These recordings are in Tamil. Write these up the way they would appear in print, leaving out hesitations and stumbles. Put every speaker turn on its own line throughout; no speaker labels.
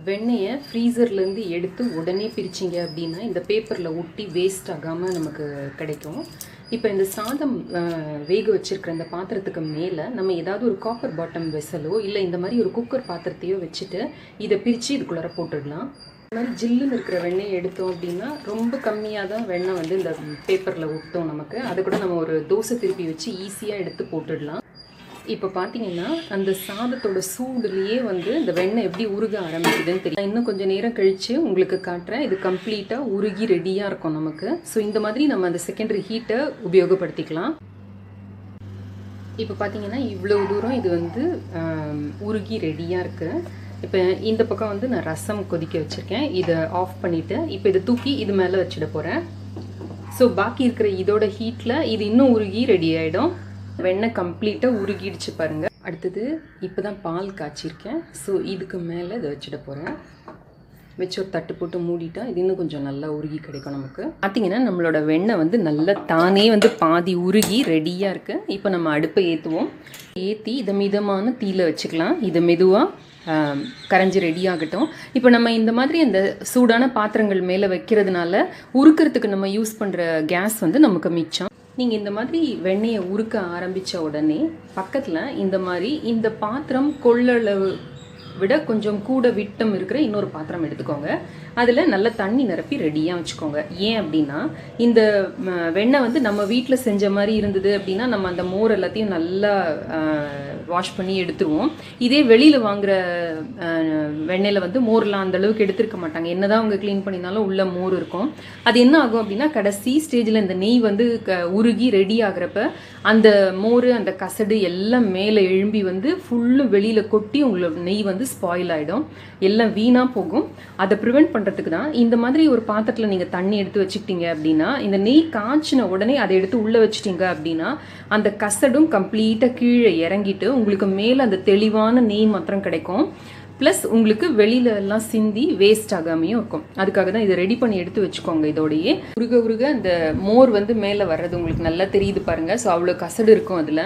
வெண்ணெயை ஃப்ரீசர்லேருந்து எடுத்து உடனே பிரிச்சிங்க அப்படின்னா இந்த பேப்பரில் ஒட்டி வேஸ்ட் ஆகாமல் நமக்கு கிடைக்கும். இப்போ இந்த சாதம் வேக வச்சுருக்கிற இந்த பாத்திரத்துக்கு மேலே நம்ம ஏதாவது ஒரு காப்பர் பாட்டம் வெசலோ இல்லை இந்த மாதிரி ஒரு குக்கர் பாத்திரத்தையோ வச்சுட்டு இதை பிரித்து இதுக்குள்ளார போட்டுடலாம். இந்த மாதிரி ஜில்லுன்னு இருக்கிற வெண்ணெயை எடுத்தோம் அப்படின்னா ரொம்ப கம்மியாக தான் வெண்ணெய் வந்து இந்த பேப்பரில் ஒட்டும் நமக்கு. அதை கூட நம்ம ஒரு தோசை திருப்பி வச்சு ஈஸியாக எடுத்து போட்டுடலாம். இப்போ பார்த்தீங்கன்னா அந்த சாதத்தோட சூடுலேயே வந்து இந்த வெண்ணெய் எப்படி உருக ஆரம்பிக்குதுன்னு தெரியும். இன்னும் கொஞ்சம் நேரம் கழித்து உங்களுக்கு காட்டுறேன். இது கம்ப்ளீட்டாக உருகி ரெடியாக இருக்கும் நமக்கு. ஸோ இந்த மாதிரி நம்ம அந்த செகண்டரி ஹீட்டை உபயோகப்படுத்திக்கலாம். இப்போ பார்த்தீங்கன்னா இவ்வளோ தூரம் இது வந்து உருகி ரெடியாக இருக்குது. இப்போ இந்த பக்கம் வந்து நான் ரசம் கொதிக்க வச்சுருக்கேன். இதை ஆஃப் பண்ணிவிட்டு இப்போ இதை தூக்கி இது மேலே வச்சுட போகிறேன். ஸோ பாக்கி இருக்கிற இதோட ஹீட்டில் இது இன்னும் உருகி ரெடி ஆகிடும். வெண்ணெய் கம்ப்ளீட்டாக உருகிடுச்சு பாருங்கள். அடுத்தது இப்போ தான் பால் காய்ச்சிருக்கேன். ஸோ இதுக்கு மேலே இதை வச்சுட போகிறேன். வச்சு ஒரு தட்டு போட்டு மூடிட்டா இது இன்னும் கொஞ்சம் நல்லா உருகி கிடைக்கும் நமக்கு. பார்த்தீங்கன்னா நம்மளோட வெண்ணெய் வந்து நல்லா தானே வந்து பாதி உருகி ரெடியாக இருக்குது. இப்போ நம்ம அடுப்பை ஏற்றி இதை மிதமான தீயில் வச்சுக்கலாம். இதை மெதுவாக கரைஞ்சி ரெடி ஆகட்டும். இப்போ நம்ம இந்த மாதிரி அந்த சூடான பாத்திரங்கள் மேலே வைக்கிறதுனால உருக்கிறதுக்கு நம்ம யூஸ் பண்ணுற கேஸ் வந்து நமக்கு மிச்சம். நீங்கள் இந்த மாதிரி வெண்ணெயை உருக்க ஆரம்பித்த உடனே பக்கத்தில் இந்த மாதிரி இந்த பாத்திரம் கொள்ளளவு விட கொஞ்சம் கூட விட்டம் இருக்கிற இன்னொரு பாத்திரம் எடுத்துக்கோங்க. அதில் நல்ல தண்ணி நிரப்பி ரெடியாக வச்சுக்கோங்க. ஏன் அப்படின்னா இந்த வெண்ணெய் வந்து நம்ம வீட்டில் செஞ்ச மாதிரி இருந்தது அப்படின்னா நம்ம அந்த மோர் எல்லாத்தையும் நல்லா வாஷ் பண்ணி எடுத்துருவோம். இதே வெளியில் வாங்குகிற வெண்ணெயில் வந்து மோர்லாம் அந்தளவுக்கு எடுத்துருக்க மாட்டாங்க. என்ன தான் அவங்க க்ளீன் பண்ணினாலும் உள்ள மோர் இருக்கும். அது என்ன ஆகும் அப்படின்னா கடைசி ஸ்டேஜில் இந்த நெய் வந்து உருகி ரெடி ஆகிறப்ப அந்த மோர் அந்த கசடு எல்லாம் மேலே எழும்பி வந்து ஃபுல்லும் வெளியில் கொட்டி உங்களோட நெய் வந்து ஸ்பாயில் ஆகிடும். எல்லாம் வீணாக போகும். அதை ப்ரிவெண்ட் பண்ணுறதுக்கு தான் இந்த மாதிரி ஒரு பாத்திரத்தில் நீங்கள் தண்ணி எடுத்து வச்சுக்கிட்டீங்க அப்படின்னா இந்த நெய் காய்ச்சின உடனே அதை எடுத்து உள்ளே வச்சுட்டீங்க அப்படின்னா அந்த கசடும் கம்ப்ளீட்டாக கீழே இறங்கிட்டு உங்களுக்கு மேலே அந்த தெளிவான நெய் மாத்திரம் கிடைக்கும். ப்ளஸ் உங்களுக்கு வெளியில எல்லாம் சிந்தி வேஸ்ட் ஆகாமையும் இருக்கும். அதுக்காக தான் இதை ரெடி பண்ணி எடுத்து வச்சுக்கோங்க. இதோடையே உருக அந்த மோர் வந்து மேலே வர்றது உங்களுக்கு நல்லா தெரியுது பாருங்கள். ஸோ அவ்வளோ கசடு இருக்கும் அதில்.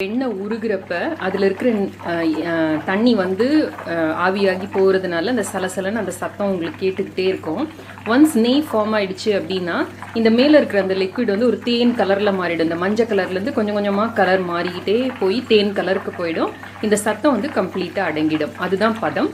வெண்ணெய் உருகிறப்ப அதில் இருக்கிற தண்ணி வந்து ஆவியாகி போகிறதுனால அந்த சலசலன்னு அந்த சத்தம் உங்களுக்கு கேட்டுக்கிட்டே இருக்கும். ஒன்ஸ் நெய் ஃபார்ம் ஆகிடுச்சு அப்படின்னா இந்த மேலே இருக்கிற அந்த லிக்விட் வந்து ஒரு தேன் கலரில் மாறிடும். இந்த மஞ்சள் கலர்லேருந்து கொஞ்சம் கொஞ்சமாக கலர் மாறிக்கிட்டே போய் தேன் கலருக்கு போயிடும். இந்த சத்தம் வந்து கம்ப்ளீட்டாக அடங்கிடும். அதுதான் பதம்.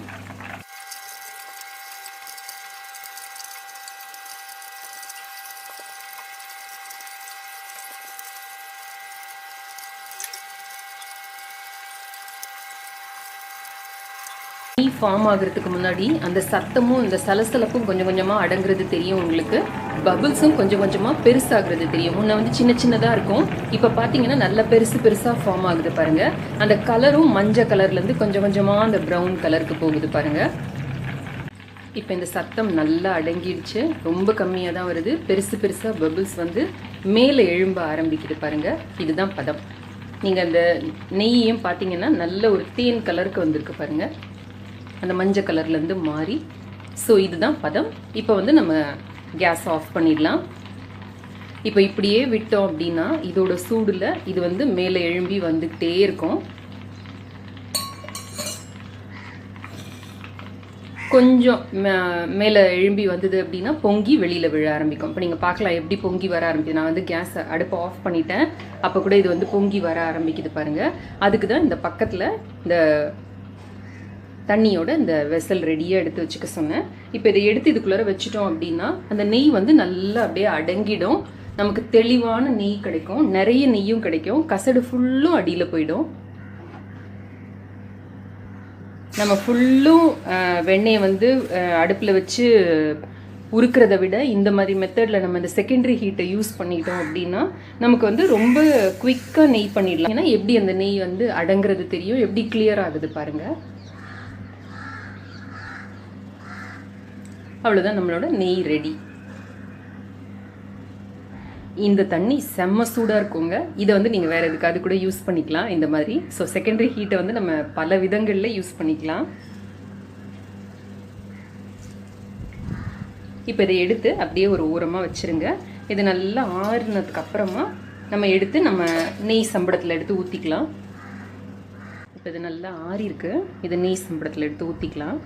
நெய் ஃபார்ம் ஆகிறதுக்கு முன்னாடி அந்த சத்தமும் இந்த சலசலப்பும் கொஞ்சம் கொஞ்சமாக அடங்குறது தெரியும் உங்களுக்கு. பபிள்ஸும் கொஞ்சம் கொஞ்சமாக பெருசாகிறது தெரியும். முன்ன வந்து சின்ன சின்னதாக இருக்கும். இப்போ பார்த்தீங்கன்னா நல்லா பெருசாக ஃபார்ம் ஆகுது பாருங்கள். அந்த கலரும் மஞ்சள் கலர்லேருந்து கொஞ்சம் கொஞ்சமாக அந்த ப்ரௌன் கலருக்கு போகுது பாருங்கள். இப்போ இந்த சத்தம் நல்லா அடங்கிடுச்சு. ரொம்ப கம்மியாக தான் வருது. பெருசாக பபிள்ஸ் வந்து மேலே எழும்ப ஆரம்பிக்குது பாருங்கள். இதுதான் பதம். நீங்கள் அந்த நெய்யையும் பார்த்தீங்கன்னா நல்ல ஒரு தேன் கலருக்கு வந்திருக்கு பாருங்கள். அந்த மஞ்சள் கலர்லேருந்து மாறி. ஸோ இதுதான் பதம். இப்போ வந்து நம்ம கேஸ் ஆஃப் பண்ணிடலாம். இப்போ இப்படியே விட்டோம் அப்படின்னா இதோட சூடில் இது வந்து மேலே எழும்பி வந்துக்கிட்டே இருக்கும். கொஞ்சம் மேலே எழும்பி வந்தது அப்படின்னா பொங்கி வெளியில் விழ ஆரம்பிக்கும். இப்போ நீங்கள் பார்க்கலாம் எப்படி பொங்கி வர ஆரம்பிக்குது. நான் வந்து கேஸை அடுப்பை ஆஃப் பண்ணிட்டேன். அப்போ கூட இது வந்து பொங்கி வர ஆரம்பிக்குது பாருங்கள். அதுக்கு தான் இந்த பக்கத்தில் இந்த தண்ணியோட இந்த வெசல் ரெடியாக எடுத்து வச்சுக்க சொன்னேன். இப்போ இதை எடுத்து இதுக்குள்ளார வச்சுட்டோம் அப்படின்னா அந்த நெய் வந்து நல்லா அப்படியே அடங்கிடும். நமக்கு தெளிவான நெய் கிடைக்கும். நிறைய நெய்யும் கிடைக்கும். கசடு ஃபுல்லும் அடியில் போயிடும். நம்ம ஃபுல்லும் வெண்ணெயை வந்து அடுப்பில் வச்சு உருக்கிறத விட இந்த மாதிரி மெத்தடில் நம்ம இந்த செகண்டரி ஹீட்டை யூஸ் பண்ணிட்டோம் அப்படின்னா நமக்கு வந்து ரொம்ப குயிக்காக நெய் பண்ணிடலாம். ஏன்னா எப்படி அந்த நெய் வந்து அடங்குறது தெரியும். எப்படி கிளியர் ஆகுது பாருங்கள். அவ்வளோதான் நம்மளோட நெய் ரெடி. இந்த தண்ணி செம்ம சூடாக இருக்குங்க. இதை வந்து நீங்கள் வேறு எதுக்காவது கூட யூஸ் பண்ணிக்கலாம் இந்த மாதிரி. ஸோ செகண்டரி ஹீட்டை வந்து நம்ம பல விதங்களில் யூஸ் பண்ணிக்கலாம். இப்போ இதை எடுத்து அப்படியே ஒரு ஓரமாக வச்சுருங்க. இது நல்லா ஆறுனதுக்கு அப்புறமா நம்ம எடுத்து நம்ம நெய் சம்படத்தில் எடுத்து ஊற்றிக்கலாம். இப்போ இது நல்லா ஆறி இருக்கு. இதை நெய் சம்படத்தில் எடுத்து ஊற்றிக்கலாம்.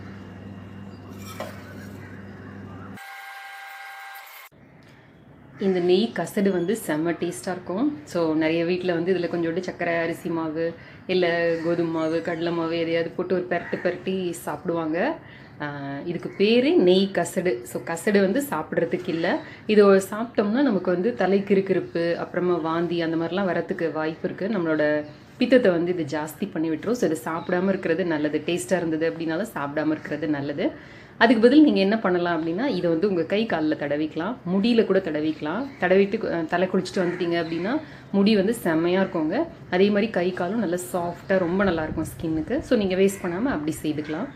இந்த நெய் கசடு வந்து செம்ம டேஸ்ட்டாக இருக்கும். ஸோ நிறைய வீட்டில் வந்து இதில் கொஞ்சோண்டு சர்க்கரை, அரிசி மாவு, இல்லை கோதுமை மாவு, கடலை மாவு எதையாவது போட்டு ஒரு பெரட்டி சாப்பிடுவாங்க. இதுக்கு பேர் நெய் கசடு. ஸோ கசடு வந்து சாப்பிட்றதுக்கு இல்லை. இது சாப்பிட்டோம்னா நமக்கு வந்து தலை கிறுகிறுப்பு, அப்புறமா வாந்தி அந்த மாதிரிலாம் வரத்துக்கு வாய்ப்பு இருக்குது. நம்மளோட பித்தத்தை வந்து இது ஜாஸ்தி பண்ணி விட்டுரும். ஸோ இது சாப்பிடாமல் இருக்கிறது நல்லது. டேஸ்ட்டாக இருந்தது அப்படின்னாலும் சாப்பிடாமல் இருக்கிறது நல்லது. அதுக்கு பதில் நீங்கள் என்ன பண்ணலாம் அப்படின்னா, இதை வந்து உங்கள் கை காலில் தடவிக்கலாம், முடியில் கூட தடவிக்கலாம். தடவிட்டு தலை குளிச்சுட்டு வந்துட்டீங்க அப்படின்னா முடி வந்து செம்மையாக இருக்குங்க. அதே மாதிரி கை காலும் நல்லா சாஃப்டாக ரொம்ப நல்லாயிருக்கும் ஸ்கின்னுக்கு. ஸோ நீங்கள் வேஸ்ட் பண்ணாமல் அப்படி செய்துக்கலாம்.